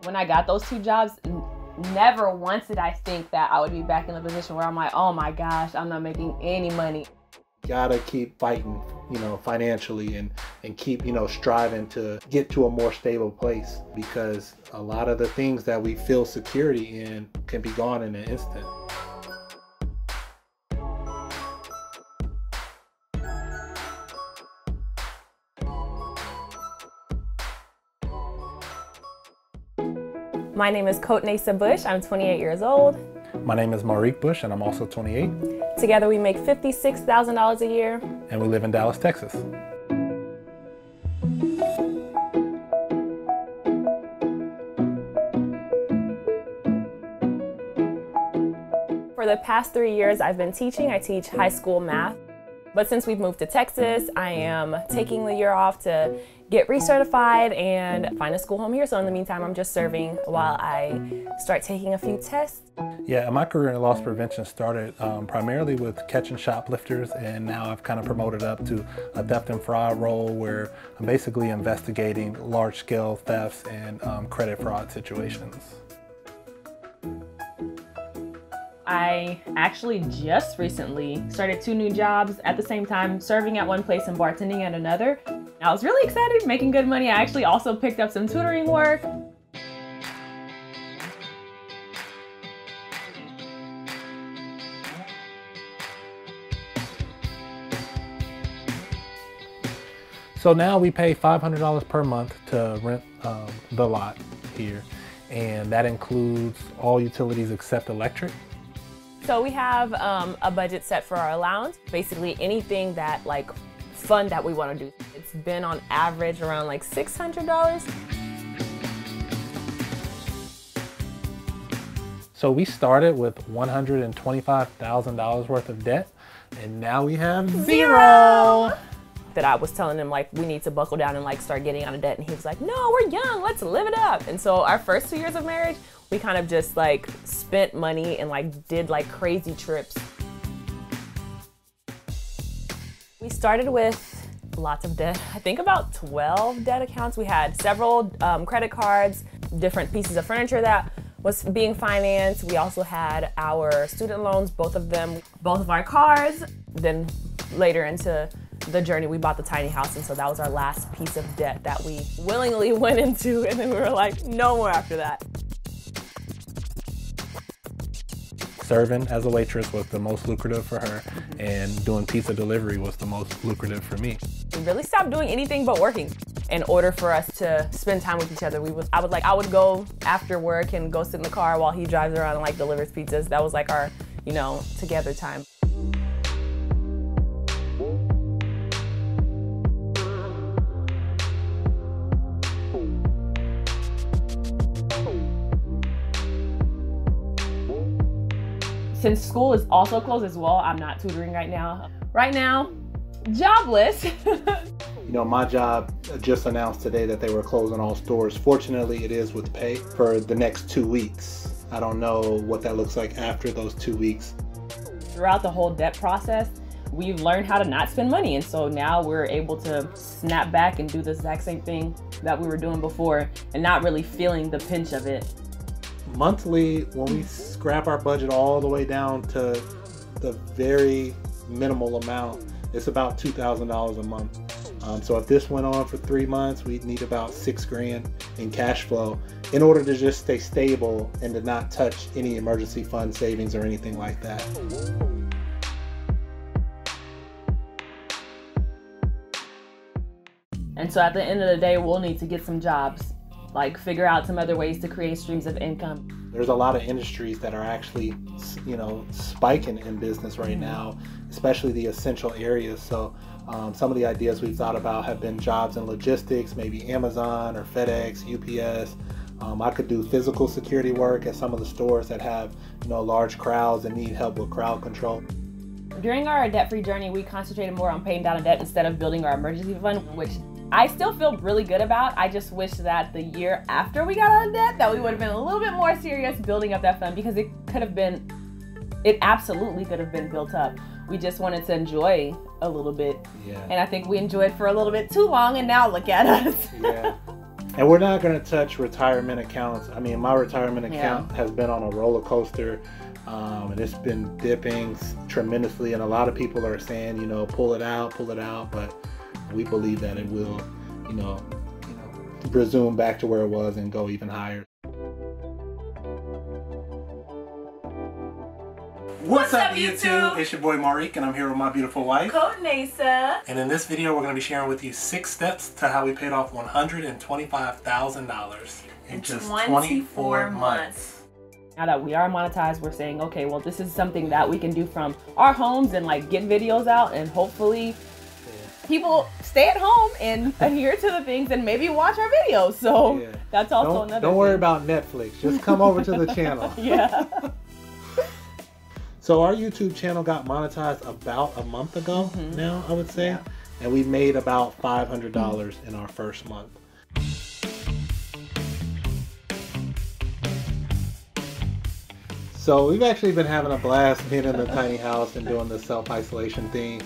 When I got those 2 jobs, never once did I think that I would be back in a position where I'm like, oh my gosh, I'm not making any money. Gotta keep fighting, financially and keep, striving to get to a more stable place, because a lot of the things that we feel security in can be gone in an instant. My name is Kotnesa Bush. I'm 28 years old. My name is Marique Bush, and I'm also 28. Together we make $56,000 a year. And we live in Dallas, Texas. For the past 3 years I've been teaching. I teach high school math. But since we've moved to Texas, I am taking the year off to get recertified and find a school home here. So in the meantime, I'm just serving while I start taking a few tests. Yeah, my career in loss prevention started primarily with catching shoplifters, and now I've kind of promoted up to a theft and fraud role where I'm basically investigating large-scale thefts and credit fraud situations. I actually just recently started 2 new jobs at the same time, serving at one place and bartending at another. I was really excited, making good money. I actually also picked up some tutoring work. So now we pay $500 per month to rent the lot here, and that includes all utilities except electric. So we have a budget set for our allowance, basically anything that fun that we want to do. It's been on average around $600. So we started with $125,000 worth of debt, and now we have zero. That I was telling him we need to buckle down and start getting out of debt, and he was like, no, we're young, let's live it up. And so our first 2 years of marriage, we kind of just spent money and did crazy trips. We started with lots of debt. I think about 12 debt accounts. We had several credit cards, different pieces of furniture that was being financed. We also had our student loans, both of them, both of our cars. Then later into the journey, we bought the tiny house, and so that was our last piece of debt that we willingly went into, and then we were like, no more after that. Serving as a waitress was the most lucrative for her, and doing pizza delivery was the most lucrative for me. We really stopped doing anything but working. In order for us to spend time with each other, I would go after work and go sit in the car while he drives around and delivers pizzas. That was our, together time. Since school is also closed as well, I'm not tutoring right now. Right now, jobless. My job just announced today that they were closing all stores. Fortunately, it is with pay for the next 2 weeks. I don't know what that looks like after those 2 weeks. Throughout the whole debt process, we've learned how to not spend money. And so now we're able to snap back and do the exact same thing that we were doing before and not really feeling the pinch of it. Monthly, when we scrap our budget all the way down to the very minimal amount, it's about $2,000 a month. So if this went on for 3 months, we'd need about $6,000 in cash flow in order to just stay stable and to not touch any emergency fund savings or anything like that. And so at the end of the day, we'll need to get some jobs. Figure out some other ways to create streams of income. There's a lot of industries that are actually, spiking in business right now, especially the essential areas. So some of the ideas we've thought about have been jobs in logistics, maybe Amazon or FedEx, UPS. I could do physical security work at some of the stores that have, large crowds and need help with crowd control. During our debt-free journey, we concentrated more on paying down debt instead of building our emergency fund, which I still feel really good about. I just wish that the year after we got out of debt that we would have been a little bit more serious building up that fund, because it absolutely could have been built up. We just wanted to enjoy a little bit. Yeah. And I think we enjoyed for a little bit too long, and now look at us. Yeah. And we're not going to touch retirement accounts. I mean, my retirement account has been on a roller coaster, and it's been dipping tremendously. And a lot of people are saying, you know, pull it out, but we believe that it will, you know, resume back to where it was and go even higher. What's up, YouTube? It's your boy Marique, and I'm here with my beautiful wife, Nasa. And in this video, we're going to be sharing with you 6 steps to how we paid off $125,000 in just 24 months. Now that we are monetized, we're saying, okay, well, this is something that we can do from our homes and like get videos out, and hopefully people stay at home and adhere to the things and maybe watch our videos. So that's also another Don't worry about Netflix. Just come over to the channel. So our YouTube channel got monetized about a month ago now, I would say. And we made about $500 in our first month. So we've actually been having a blast being in the tiny house and doing the self-isolation thing.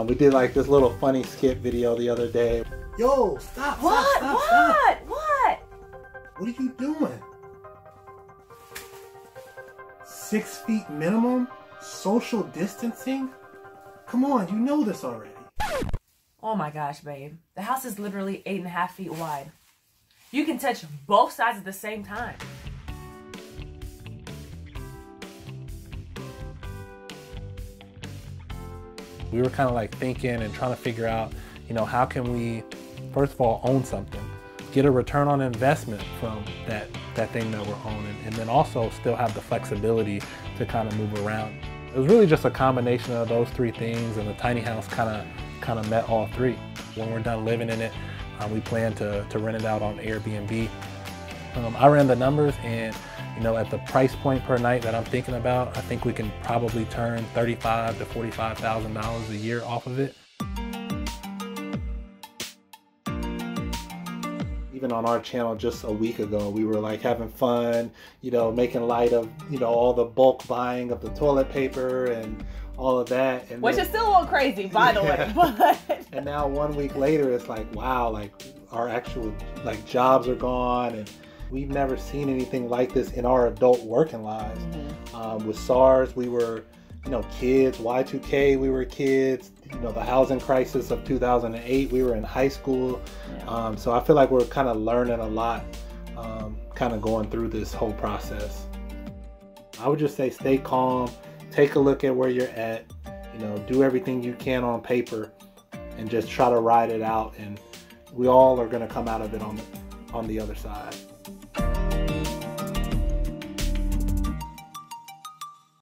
We did like this little funny skit video the other day. Yo, stop. What? What are you doing? 6 feet minimum? Social distancing? Come on, you know this already. Oh my gosh, babe. The house is literally 8.5 feet wide. You can touch both sides at the same time. We were kind of like thinking and trying to figure out, you know, how can we, first of all, own something, get a return on investment from that thing that we're owning, and then also still have the flexibility to kind of move around. It was really just a combination of those 3 things, and the tiny house kind of met all 3. When we're done living in it, we plan to rent it out on Airbnb. I ran the numbers, and you know, at the price point per night that I'm thinking about, I think we can probably turn $35,000 to $45,000 a year off of it. Even on our channel just a week ago, we were like having fun, you know, making light of, you know, all the bulk buying of the toilet paper and all of that. And which is still a little crazy, by the way. But and now 1 week later, it's like, wow, like our actual like jobs are gone, and we've never seen anything like this in our adult working lives. With SARS, we were, you know, kids. Y2K, we were kids. You know, the housing crisis of 2008, we were in high school. So I feel like we're kind of learning a lot, kind of going through this whole process. I would just say stay calm, take a look at where you're at, you know, do everything you can on paper, and just try to ride it out. And we all are going to come out of it on the other side.